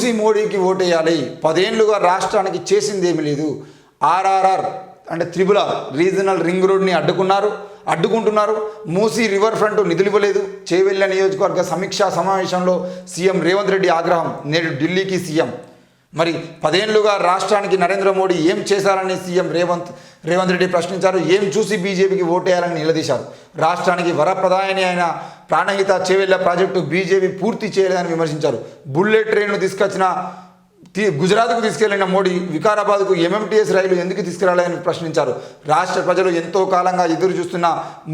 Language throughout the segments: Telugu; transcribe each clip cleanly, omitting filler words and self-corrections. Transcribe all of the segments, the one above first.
చూసి మోడీకి ఓటేయాలి, 10 ఏళ్లుగా రాష్ట్రానికి చేసిందేమీ లేదు. ఆర్ఆర్ఆర్ అంటే త్రిబుల్ రీజనల్ రింగ్ రోడ్ని అడ్డుకుంటున్నారు. మూసీ రివర్ ఫ్రంట్ నిధులు ఇవ్వలేదు. చేవెళ్ల నియోజకవర్గ సమీక్షా సమావేశంలో సీఎం రేవంత్ రెడ్డి ఆగ్రహం. నేడు ఢిల్లీకి సీఎం. మరి 10 ఏళ్లుగా రాష్ట్రానికి నరేంద్ర మోడీ ఏం చేశారని సీఎం రేవంత్ రెడ్డి ప్రశ్నించారు. ఏం చూసి బీజేపీకి ఓటేయాలని నిలదీశారు. రాష్ట్రానికి వరప్రదాయని అయిన ప్రాణహిత చేవెళ్ల ప్రాజెక్టు బీజేపీ పూర్తి చేయలేదని విమర్శించారు. బుల్లెట్ ట్రైన్ను గుజరాత్కు తీసుకెళ్లిన మోడీ వికారాబాద్కు ఎంఎంటీఎస్ రైలు ఎందుకు తీసుకురాలేదని ప్రశ్నించారు. రాష్ట్ర ప్రజలు ఎంతో కాలంగా ఎదురు చూస్తున్న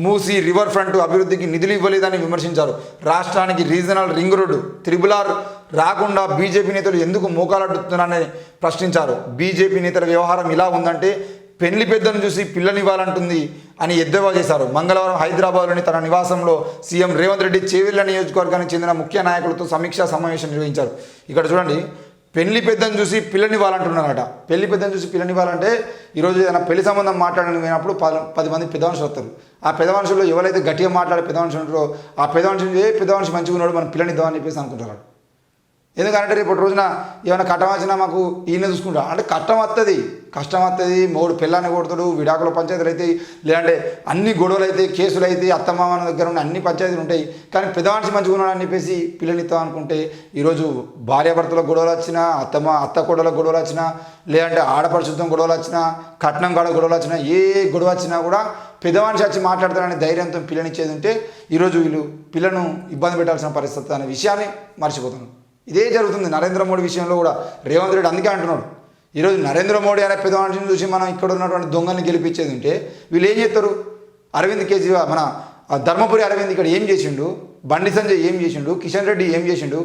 మూసీ రివర్ ఫ్రంట్ అభివృద్ధికి నిధులు ఇవ్వలేదని విమర్శించారు. రాష్ట్రానికి రీజనల్ రింగ్ రోడ్డు త్రిబుల్ రాకుండా బీజేపీ నేతలు ఎందుకు మోకాలడ్డుతున్నారని ప్రశ్నించారు. బీజేపీ నేతల వ్యవహారం ఇలా ఉందంటే పెళ్లి పెద్దను చూసి పిల్లనివ్వాలంటుంది అని ఎద్దేవా చేశారు. మంగళవారం హైదరాబాద్లోని తన నివాసంలో సీఎం రేవంత్ రెడ్డి చేవెళ్ల నియోజకవర్గానికి చెందిన ముఖ్య నాయకులతో సమీక్షా సమావేశం నిర్వహించారు. ఇక్కడ చూడండి, పెళ్లి పెద్దను చూసి పిల్లనివ్వాలంటున్నారట. పెళ్లి పెద్దను చూసి పిల్లనివ్వాలంటే ఈరోజు ఏదైనా పెళ్లి సంబంధం మాట్లాడని పోయినప్పుడు 10 మంది పెద్ద మనుషులు వస్తారు. ఆ పెద్ద మనుషుల్లో ఎవరైతే గట్టిగా మాట్లాడే పెద్ద మనుషులు ఉంటారో ఆ పెద్ద మనిషి మంచిగా ఉన్నాడు, మనం పిల్లనిద్దామని చెప్పేసి అనుకుంటారు. ఎందుకంటే రేపు రోజున ఏమైనా కట్టం వచ్చినా మాకు ఈయన చూసుకుంటా అంటే కష్టం వస్తుంది. మూడు పిల్లాన్ని కొడతాడు, విడాకుల పంచాయతీలు అవుతాయి, లేదంటే అన్ని గొడవలు అయితే, కేసులు అయితే, అత్తమామ దగ్గర ఉన్న అన్ని పంచాయతీలు ఉంటాయి. కానీ పెద్ద మనిషి మంచిగా ఉన్నాడు అని చెప్పేసి పిల్లనిస్తాం అనుకుంటే ఈరోజు భార్యాభర్తలకు గొడవలు వచ్చినా, అత్త కొడలకు గొడవలు వచ్చినా, లేదంటే ఆడపరిశుద్ధం గొడవలు వచ్చినా, కట్నం కాడ గొడవలు వచ్చినా, ఏ గొడవ వచ్చినా కూడా పెద్ద మనిషి వచ్చి మాట్లాడతారనే ధైర్యంతో పిల్లనిచ్చేది ఉంటే ఈరోజు వీళ్ళు పిల్లను ఇబ్బంది పెట్టాల్సిన పరిస్థితి అనే విషయాన్ని మర్చిపోతున్నారు. ఇదే జరుగుతుంది నరేంద్ర మోడీ విషయంలో కూడా. రేవంత్ రెడ్డి అందుకే అంటున్నాడు, ఈరోజు నరేంద్ర మోడీ అనే పెద్ద మనిషిని చూసి మనం ఇక్కడ ఉన్నటువంటి దొంగల్ని గెలిపించేది ఉంటే వీళ్ళు ఏం చేస్తారు? అరవింద్ కేజ్రీవాల్, మన ధర్మపురి అరవింద్ ఇక్కడ ఏం చేసిండు, బండి సంజయ్ ఏం చేసిండు, కిషన్ రెడ్డి ఏం చేసిండు,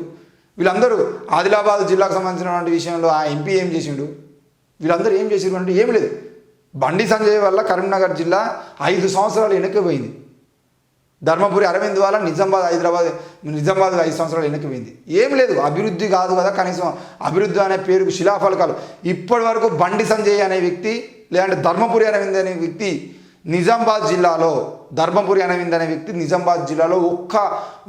వీళ్ళందరూ ఆదిలాబాద్ జిల్లాకు సంబంధించినటువంటి విషయంలో ఆ ఎంపీ ఏం చేసిండు, వీళ్ళందరూ ఏం చేసిండు అంటే ఏం లేదు. బండి సంజయ్ వల్ల కరీంనగర్ జిల్లా 5 సంవత్సరాలు వెనక్కిపోయింది. ధర్మపురి అరవింద్ వల్ల నిజామాబాద్ 5 సంవత్సరాలు వెనక్కిపోయింది. ఏం లేదు, అభివృద్ధి కాదు కదా, కనీసం అభివృద్ధి అనే పేరుకు శిలాఫలకాలు. ఇప్పటి వరకు బండి సంజయ్ అనే వ్యక్తి, లేదంటే ధర్మపురి అరవింద్ అనే వ్యక్తి నిజామాబాద్ జిల్లాలో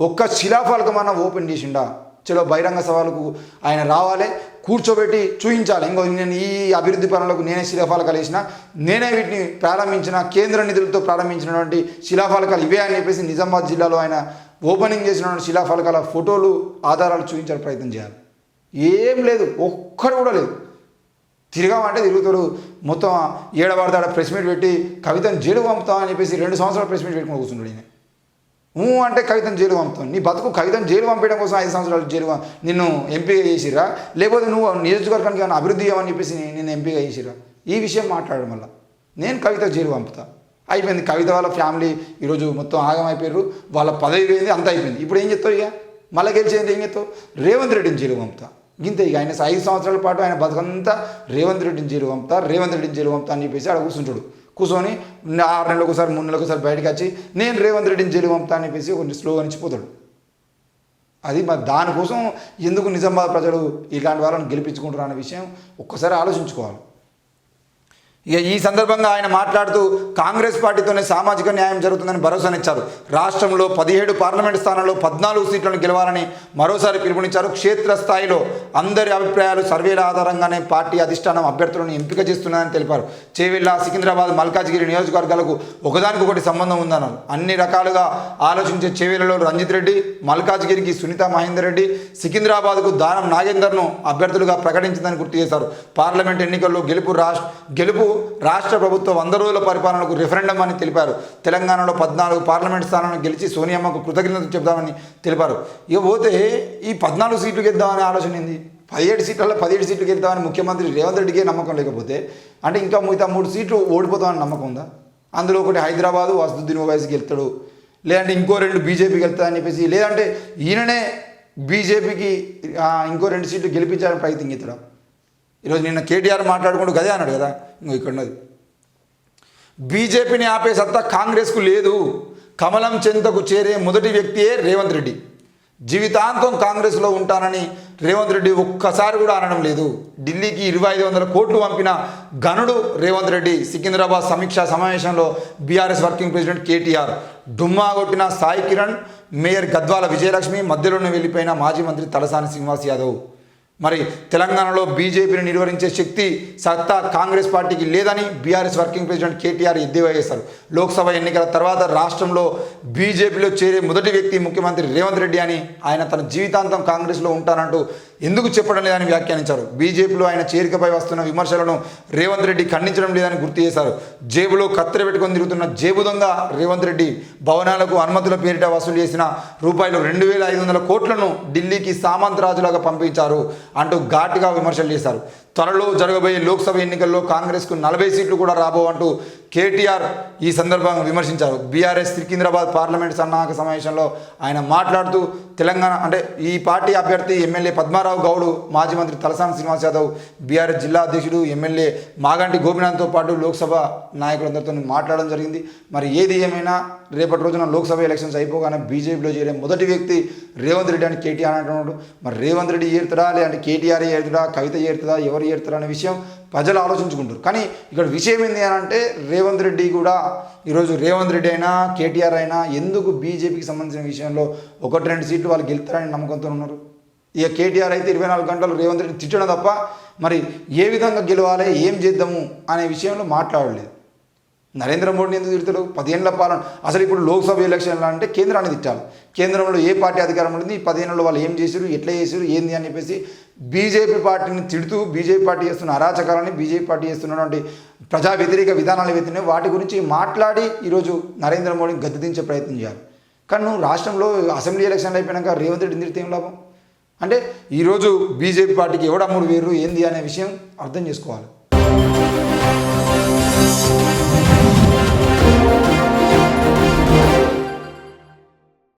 ఒక్క శిలాఫలకం అన్న ఓపెన్ చేసిండా? చలో బహిరంగ సభలకు ఆయన రావాలి, కూర్చోబెట్టి చూపించాలి. ఇంకో నేను ఈ అభివృద్ధి పనులకు నేనే శిలాఫలకాలు వేసిన, నేనే వీటిని ప్రారంభించిన, కేంద్ర నిధులతో ప్రారంభించినటువంటి శిలాఫలకాలు ఇవే అని చెప్పేసి నిజామాబాద్ జిల్లాలో ఆయన ఓపెనింగ్ చేసినటువంటి శిలాఫలకాల ఫోటోలు, ఆధారాలు చూపించే ప్రయత్నం చేయాలి. ఏం లేదు, ఒక్కడు కూడా లేదు. తిరగమంటే తిరుగుతాడు. మొత్తం ఏడవాడతాడ ప్రెస్ మీట్ పెట్టి కవితను జైలు పంపుతామని చెప్పేసి 2 సంవత్సరాలు ప్రెస్ మీట్ పెట్టుకుని కూర్చున్నాడు. ఈయన అంటే కవితను జైలు పంపుతాను, నీ బతుకు కవితను జైలు పంపించడం కోసం 5 సంవత్సరాలు నిన్ను ఎంపీగా చేసిరా, లేకపోతే నువ్వు నియోజకవర్గానికి ఏమైనా అభివృద్ధి చేయమని చెప్పేసి నిన్ను ఎంపీగా చేసిరా? ఈ విషయం మాట్లాడడం వల్ల నేను కవిత జైలు పంపుతా అయిపోయింది. కవిత వాళ్ళ ఫ్యామిలీ ఈరోజు మొత్తం ఆగమైపోయారు, వాళ్ళ పదవి పోయింది, అంతా అయిపోయింది. ఇప్పుడు ఏం చెప్తావు? ఇక మళ్ళీ గెలిచేది ఏం చెప్తావు? రేవంత్ రెడ్డిని జైలు పంపుతా, ఇంతే. ఇక ఆయన 5 సంవత్సరాల పాటు ఆయన బతుకంతా రేవంత్ రెడ్డిని జైలు పంపుతా అని చెప్పేసి ఆడ కూర్చొని 6 నెలలకు ఒకసారి 3 నెలలకు ఒకసారి బయటకు వచ్చి నేను రేవంత్ రెడ్డిని జైలు పంపుతా అని చెప్పేసి కొంచెం స్లోగా నిచ్చిపోతాడు. అది మరి దానికోసం ఎందుకు నిజామాబాద్ ప్రజలు ఇలాంటి వాళ్ళని గెలిపించుకుంటారు అనే విషయం ఒక్కసారి ఆలోచించుకోవాలి. ఇక ఈ సందర్భంగా ఆయన మాట్లాడుతూ కాంగ్రెస్ పార్టీతోనే సామాజిక న్యాయం జరుగుతుందని భరోసానిచ్చారు. రాష్ట్రంలో 17 పార్లమెంటు స్థానాల్లో 14 సీట్లను గెలవాలని మరోసారి పిలుపునిచ్చారు. క్షేత్రస్థాయిలో అందరి అభిప్రాయాలు సర్వేల ఆధారంగానే పార్టీ అధిష్టానం అభ్యర్థులను ఎంపిక చేస్తున్నారని తెలిపారు. చేవెళ్ల, సికింద్రాబాద్, మల్కాజ్గిరి నియోజకవర్గాలకు ఒకదానికొకటి సంబంధం ఉందన్నారు. అన్ని రకాలుగా ఆలోచించే చేవెళ్లలో రంజిత్ రెడ్డి, మల్కాజ్గిరికి సునీతా మహేందర్ రెడ్డి, సికింద్రాబాద్కు దానం నాగేందర్ను అభ్యర్థులుగా ప్రకటించిందని గుర్తు చేశారు. పార్లమెంట్ ఎన్నికల్లో గెలుపు రాష్ట్ర ప్రభుత్వ 100 రోజుల పరిపాలనకు రిఫరెండం అని తెలిపారు. తెలంగాణలో 14 పార్లమెంట్ స్థానాలను గెలిచి సోనియమ్మకు కృతజ్ఞతలు చెబుదామని తెలిపారు. ఇక పోతే ఈ 14 సీట్లు గెలుద్దామనే ఆలోచన ఏంది? 17 సీట్లు గెలుద్దామని ముఖ్యమంత్రి రేవంత్ రెడ్డికే నమ్మకం లేకపోతే అంటే ఇంకా మిగతా 3 సీట్లు ఓడిపోతామని నమ్మకం ఉందా? అందులో ఒకటి హైదరాబాదు అసదుద్దీన్ ఓవైసీకి వెళ్తాడు, లేదంటే ఇంకో 2 బీజేపీకి వెళ్తాడని చెప్పేసి, లేదంటే ఈయననే బీజేపీకి ఇంకో 2 సీట్లు గెలిపించాలని ప్రయత్నం చేస్తాడు. ఈరోజు నిన్న కేటీఆర్ మాట్లాడుకుంటూ గదే అన్నాడు కదా, ఇంకో ఇక్కడ ఉన్నది, బీజేపీని ఆపే సత్తా కాంగ్రెస్కు లేదు, కమలం చెంతకు చేరే మొదటి వ్యక్తియే రేవంత్ రెడ్డి, జీవితాంతం కాంగ్రెస్లో ఉంటానని రేవంత్ రెడ్డి ఒక్కసారి కూడా అనడం లేదు. ఢిల్లీకి 2500 కోట్లు పంపిన గనుడు రేవంత్ రెడ్డి. సికింద్రాబాద్ సమీక్షా సమావేశంలో బీఆర్ఎస్ వర్కింగ్ ప్రెసిడెంట్ కేటీఆర్, డుమ్మా కొట్టిన సాయి కిరణ్, మేయర్ గద్వాల విజయలక్ష్మి, మధ్యలోనే వెళ్ళిపోయిన మాజీ మంత్రి తలసాని శ్రీనివాస్ యాదవ్. మరి తెలంగాణలో బీజేపీని నిర్వహించే శక్తి సత్తా కాంగ్రెస్ పార్టీకి లేదని బీఆర్ఎస్ వర్కింగ్ ప్రెసిడెంట్ కేటీఆర్ ఎద్దేవా చేశారు. లోక్సభ ఎన్నికల తర్వాత రాష్ట్రంలో బీజేపీలో చేరే మొదటి వ్యక్తి ముఖ్యమంత్రి రేవంత్ రెడ్డి అని, ఆయన తన జీవితాంతం కాంగ్రెస్లో ఉంటానంటూ ఎందుకు చెప్పడం లేదని వ్యాఖ్యానించారు. బీజేపీలో ఆయన చేరికపై వస్తున్న విమర్శలను రేవంత్ రెడ్డి ఖండించడం లేదని గుర్తు చేశారు. జేబులో కత్తెర పెట్టుకొని తిరుగుతున్న జేబు దొంగ రేవంత్ రెడ్డి భవనాలకు అనుమతుల పేరిట వసూలు చేసిన రూపాయలు 2,500 కోట్లను ఢిల్లీకి సామంతరాజులాగా పంపించారు అంటూ ఘాటుగా విమర్శలు చేశారు. త్వరలో జరగబోయే లోక్సభ ఎన్నికల్లో కాంగ్రెస్కు 40 సీట్లు కూడా రాబోవంటూ కేటీఆర్ ఈ సందర్భంగా విమర్శించారు. బీఆర్ఎస్ సికింద్రాబాద్ పార్లమెంట్ సన్నాహక సమావేశంలో ఆయన మాట్లాడుతూ తెలంగాణ అంటే ఈ పార్టీ అభ్యర్థి ఎమ్మెల్యే పద్మారావు గౌడ్, మాజీ మంత్రి తలసాని శ్రీనివాస్ యాదవ్, బీఆర్ఎస్ జిల్లా అధ్యక్షుడు ఎమ్మెల్యే మాగంటి గోపినాథ్తో పాటు లోక్సభ నాయకులందరితో మాట్లాడడం జరిగింది. మరి ఏది ఏమైనా రేపటి రోజున లోక్సభ ఎలక్షన్స్ అయిపోగానే బీజేపీలో చేరే మొదటి వ్యక్తి రేవంత్ రెడ్డి అని కేటీఆర్ అంటున్నాడు. మరి రేవంత్ రెడ్డి ఏరుతాడా లేదంటే కేటీఆర్ ఏరుతాడా, కవిత ఏరుతుందా, ఎవరు ఏరుతారా అనే విషయం ప్రజలు ఆలోచించుకుంటారు. కానీ ఇక్కడ విషయం ఏంటి అని అంటే రేవంత్ రెడ్డి కూడా ఈరోజు రేవంత్ రెడ్డి అయినా కేటీఆర్ అయినా ఎందుకు బీజేపీకి సంబంధించిన విషయంలో 1-2 సీట్లు వాళ్ళు గెలుస్తారని నమ్మకంతో ఉన్నారు. ఇక కేటీఆర్ అయితే 24 గంటలు రేవంత్ రెడ్డి తిట్టడం తప్ప మరి ఏ విధంగా గెలవాలి, ఏం చేద్దాము అనే విషయంలో మాట్లాడలేదు. నరేంద్ర మోడీని ఎందుకు తిడతాడు? 10 ఏళ్ల పాలన. అసలు ఇప్పుడు లోక్సభ ఎలక్షన్లు అంటే కేంద్రాన్ని తిట్టాలి. కేంద్రంలో ఏ పార్టీ అధికారం ఉంటుంది, ఈ 10 ఏళ్ళలో వాళ్ళు ఏం చేశారు, ఎట్లా చేశారు, ఏంది అని చెప్పేసి బీజేపీ పార్టీని తిడుతూ బీజేపీ పార్టీ చేస్తున్న అరాచకాలని, బీజేపీ పార్టీ చేస్తున్నటువంటి ప్రజా వ్యతిరేక విధానాలు ఏవైతున్నాయో వాటి గురించి మాట్లాడి ఈరోజు నరేంద్ర మోడీని గద్దెదించే ప్రయత్నం చేయాలి. కానీ నువ్వు రాష్ట్రంలో అసెంబ్లీ ఎలక్షన్లు అయిపోయాక రేవంత్ రెడ్డిని తిడితే ఏం లాభం? అంటే ఈరోజు బీజేపీ పార్టీకి ఎవడమ్ముడు వేరు ఏంది అనే విషయం అర్థం చేసుకోవాలి.